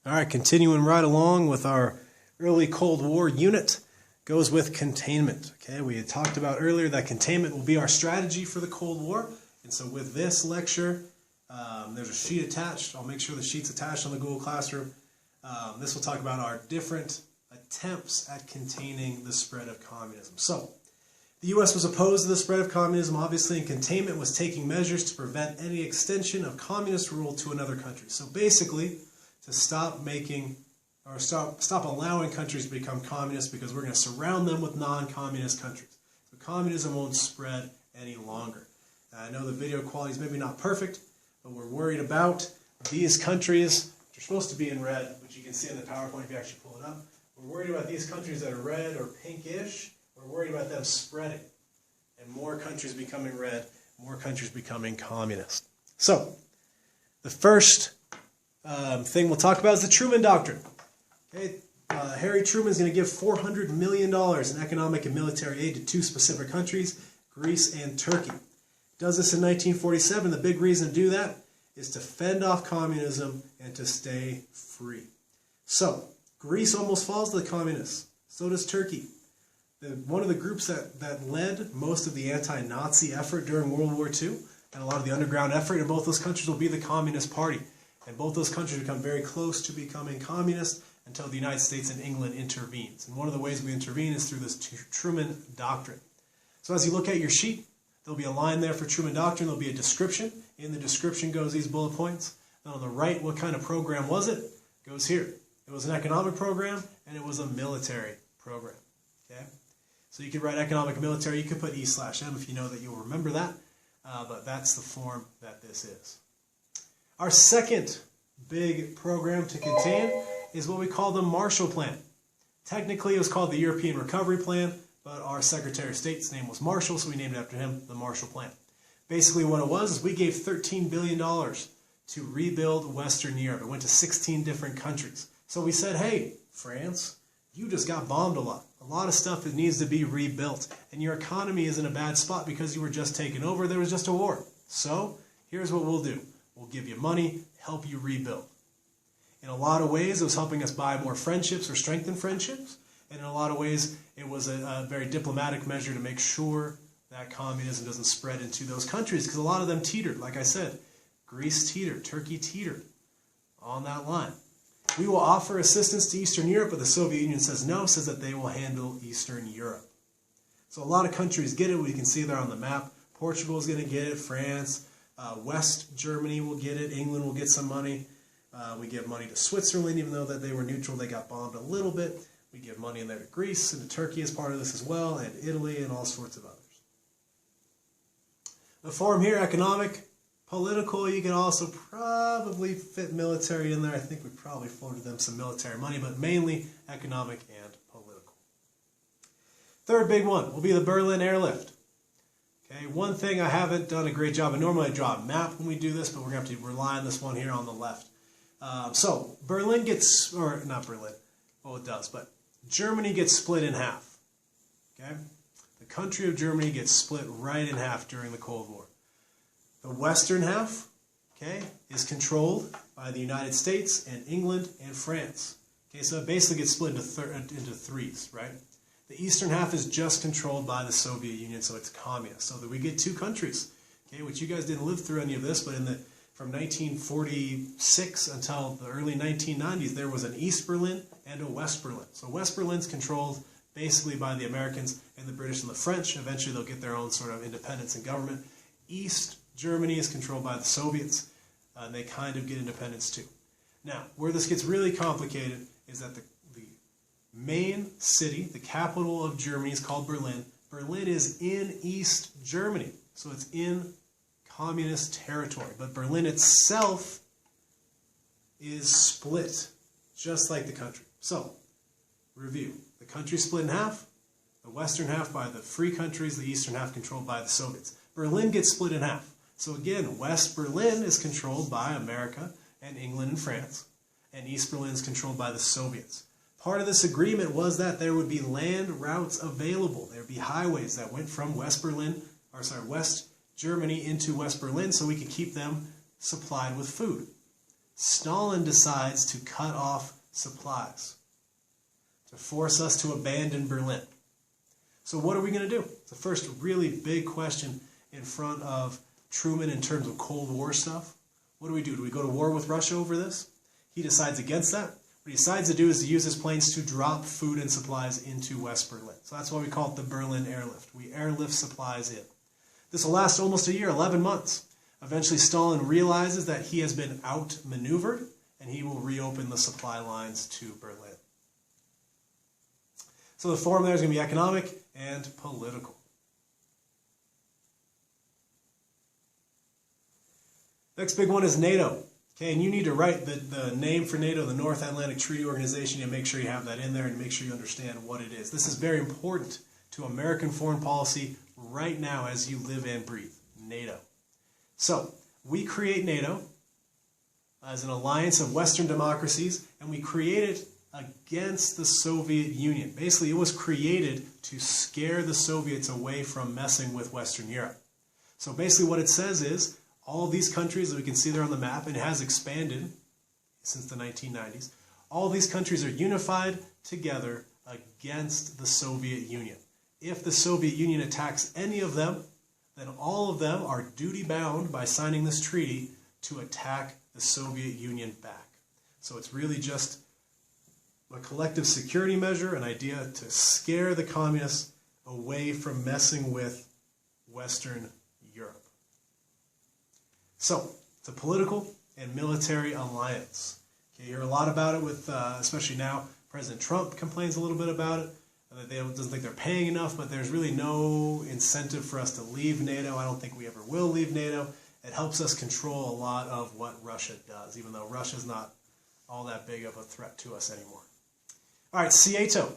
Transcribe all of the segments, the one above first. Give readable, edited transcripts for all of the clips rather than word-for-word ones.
All right, continuing right along with our early Cold War unit, goes with containment. Okay, we had talked about earlier that containment will be our strategy for the Cold War. And so with this lecture, there's a sheet attached. I'll make sure the sheet's attached on the Google Classroom. This will talk about our different attempts at containing the spread of communism. So, the U.S. was opposed to the spread of communism, obviously, and containment was taking measures to prevent any extension of communist rule to another country. So basically, to stop allowing countries to become communist, because we're going to surround them with non-communist countries. So communism won't spread any longer. I know the video quality is maybe not perfect, but we're worried about these countries, which are supposed to be in red, which you can see in the PowerPoint if you actually pull it up. We're worried about these countries that are red or pinkish. We're worried about them spreading, and more countries becoming red, more countries becoming communist. So, the first thing we'll talk about is the Truman Doctrine. Okay, Harry Truman is going to give $400 million in economic and military aid to two specific countries, Greece and Turkey. Does this in 1947. The big reason to do that is to fend off communism and to stay free. So, Greece almost falls to the communists. So does Turkey. One of the groups that led most of the anti-Nazi effort during World War II, and a lot of the underground effort in both those countries, will be the Communist Party. And both those countries become very close to becoming communist until the United States and England intervenes. And one of the ways we intervene is through this Truman Doctrine. So as you look at your sheet, there'll be a line there for Truman Doctrine. There'll be a description. In the description goes these bullet points. And on the right, what kind of program was it? Goes here. It was an economic program, and it was a military program. Okay? So you could write economic and military. You could put E/M if you know that you'll remember that. But that's the form that this is. Our second big program to contain is what we call the Marshall Plan. Technically, it was called the European Recovery Plan, but our Secretary of State's name was Marshall, so we named it after him, the Marshall Plan. Basically, what it was is we gave $13 billion to rebuild Western Europe. It went to 16 different countries. So we said, hey, France, you just got bombed a lot. A lot of stuff that needs to be rebuilt. And your economy is in a bad spot because you were just taken over. There was just a war. So here's what we'll do. We'll give you money, help you rebuild. In a lot of ways, it was helping us buy more friendships or strengthen friendships. And in a lot of ways, it was a very diplomatic measure to make sure that communism doesn't spread into those countries. Because a lot of them teetered. Like I said, Greece teetered, Turkey teetered on that line. We will offer assistance to Eastern Europe, but the Soviet Union says no, says that they will handle Eastern Europe. So a lot of countries get it. We can see there on the map. Portugal is going to get it, France, West Germany will get it, England will get some money. We give money to Switzerland, even though that they were neutral, they got bombed a little bit. We give money in there to Greece and to Turkey as part of this as well, and Italy and all sorts of others. The form here, economic, political, you can also probably fit military in there. I think we probably forwarded them some military money, but mainly economic and political. Third big one will be the Berlin airlift. Okay, one thing I haven't done a great job, and normally I draw a map when we do this, but we're going to have to rely on this one here on the left. So Berlin gets, or not Berlin, well it does, but Germany gets split in half. Okay, the country of Germany gets split right in half during the Cold War. The western half, okay, is controlled by the United States and England and France. Okay, so it basically gets split into threes, right? The eastern half is just controlled by the Soviet Union, so it's communist. So that we get two countries, okay, which you guys didn't live through any of this, but from 1946 until the early 1990s, there was an East Berlin and a West Berlin. So West Berlin's controlled basically by the Americans and the British and the French. Eventually they'll get their own sort of independence and government. East Germany is controlled by the Soviets, and they kind of get independence too. Now, where this gets really complicated is that the main city, the capital of Germany, is called Berlin. Berlin is in East Germany, so it's in communist territory. But Berlin itself is split, just like the country. So, review. The country split in half, the western half by the free countries, the eastern half controlled by the Soviets. Berlin gets split in half. So again, West Berlin is controlled by America and England and France, and East Berlin is controlled by the Soviets. Part of this agreement was that there would be land routes available. There would be highways that went from West Germany into West Berlin, so we could keep them supplied with food. Stalin decides to cut off supplies, to force us to abandon Berlin. So what are we going to do? It's the first really big question in front of Truman in terms of Cold War stuff. What do? Do we go to war with Russia over this? He decides against that. What he decides to do is to use his planes to drop food and supplies into West Berlin. So that's why we call it the Berlin airlift. We airlift supplies in. This will last almost a year, 11 months. Eventually, Stalin realizes that he has been outmaneuvered, and he will reopen the supply lines to Berlin. So the form there is going to be economic and political. Next big one is NATO. Okay, and you need to write the name for NATO, the North Atlantic Treaty Organization, and make sure you have that in there and make sure you understand what it is. This is very important to American foreign policy right now as you live and breathe. NATO. So, we create NATO as an alliance of Western democracies, and we create it against the Soviet Union. Basically, it was created to scare the Soviets away from messing with Western Europe. So basically what it says is, all of these countries that we can see there on the map, and it has expanded since the 1990s, all of these countries are unified together against the Soviet Union. If the Soviet Union attacks any of them, then all of them are duty-bound by signing this treaty to attack the Soviet Union back. So it's really just a collective security measure, an idea to scare the communists away from messing with Western Europe. So, it's a political and military alliance. Okay, you hear a lot about it with, especially now, President Trump complains a little bit about it. That they doesn't think they're paying enough, but there's really no incentive for us to leave NATO. I don't think we ever will leave NATO. It helps us control a lot of what Russia does, even though Russia's not all that big of a threat to us anymore. All right, SEATO.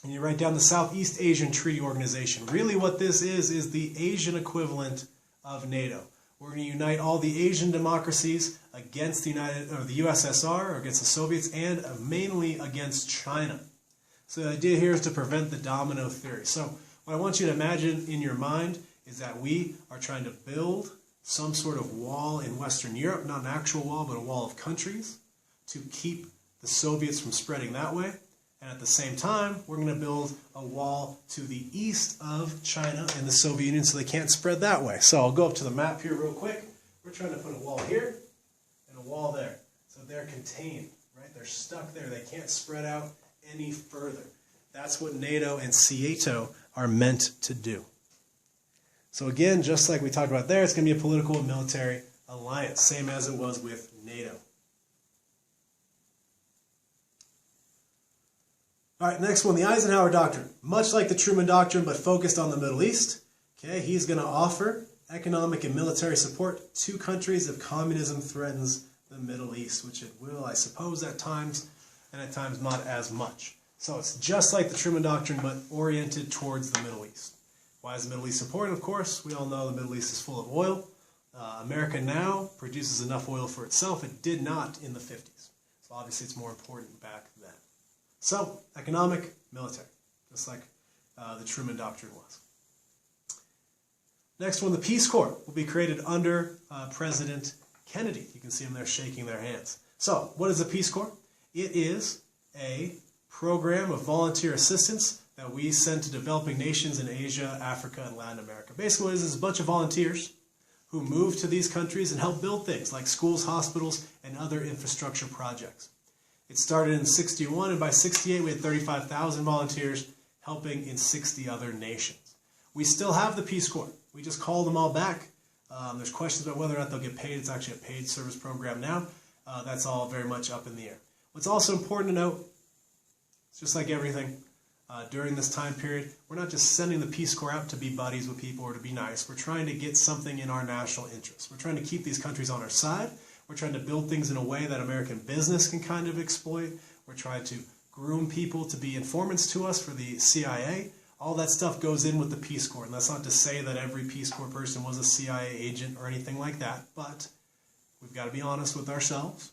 And you write down the Southeast Asian Treaty Organization. Really what this is the Asian equivalent of NATO. We're going to unite all the Asian democracies against the USSR, or against the Soviets, and mainly against China. So the idea here is to prevent the domino theory. So what I want you to imagine in your mind is that we are trying to build some sort of wall in Western Europe, not an actual wall, but a wall of countries, to keep the Soviets from spreading that way. And at the same time, we're going to build a wall to the east of China and the Soviet Union so they can't spread that way. So I'll go up to the map here real quick. We're trying to put a wall here and a wall there. So they're contained, right? They're stuck there. They can't spread out any further. That's what NATO and SEATO are meant to do. So again, just like we talked about there, it's going to be a political and military alliance, same as it was with NATO. All right, next one, the Eisenhower Doctrine. Much like the Truman Doctrine, but focused on the Middle East. Okay, he's going to offer economic and military support to countries if communism threatens the Middle East, which it will, I suppose, at times, and at times not as much. So it's just like the Truman Doctrine, but oriented towards the Middle East. Why is the Middle East important? Of course, we all know the Middle East is full of oil. America now produces enough oil for itself. It did not in the 50s. So obviously it's more important back then. So, economic, military, just like the Truman Doctrine was. Next one, the Peace Corps will be created under President Kennedy. You can see them there shaking their hands. So, what is the Peace Corps? It is a program of volunteer assistance that we send to developing nations in Asia, Africa, and Latin America. Basically what it is a bunch of volunteers who move to these countries and help build things like schools, hospitals, and other infrastructure projects. It started in 1961, and by 1968 we had 35,000 volunteers helping in 60 other nations. We still have the Peace Corps. We just called them all back. There's questions about whether or not they'll get paid. It's actually a paid service program now. That's all very much up in the air. What's also important to note, it's just like everything, during this time period, we're not just sending the Peace Corps out to be buddies with people or to be nice. We're trying to get something in our national interest. We're trying to keep these countries on our side. We're trying to build things in a way that American business can kind of exploit. We're trying to groom people to be informants to us for the CIA. All that stuff goes in with the Peace Corps. And that's not to say that every Peace Corps person was a CIA agent or anything like that. But we've got to be honest with ourselves.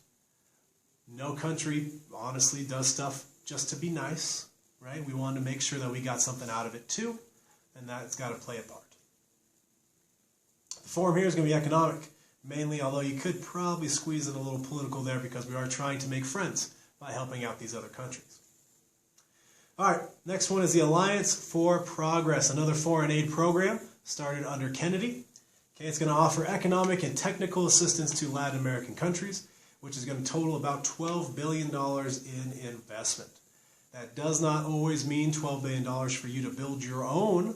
No country, honestly, does stuff just to be nice, right? We wanted to make sure that we got something out of it too. And that's got to play a part. The form here is going to be economic. mainly, although you could probably squeeze in a little political there because we are trying to make friends by helping out these other countries. All right, next one is the Alliance for Progress, another foreign aid program started under Kennedy. Okay, it's going to offer economic and technical assistance to Latin American countries, which is going to total about $12 billion in investment. That does not always mean $12 billion for you to build your own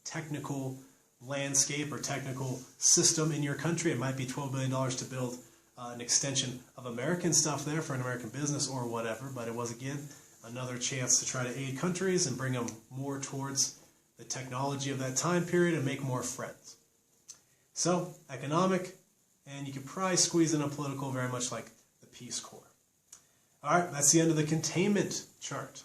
technical landscape or technical system in your country. It might be $12 billion to build an extension of American stuff there for an American business or whatever, but it was, again, another chance to try to aid countries and bring them more towards the technology of that time period and make more friends. So, economic, and you could probably squeeze in a political, very much like the Peace Corps. All right, that's the end of the containment chart.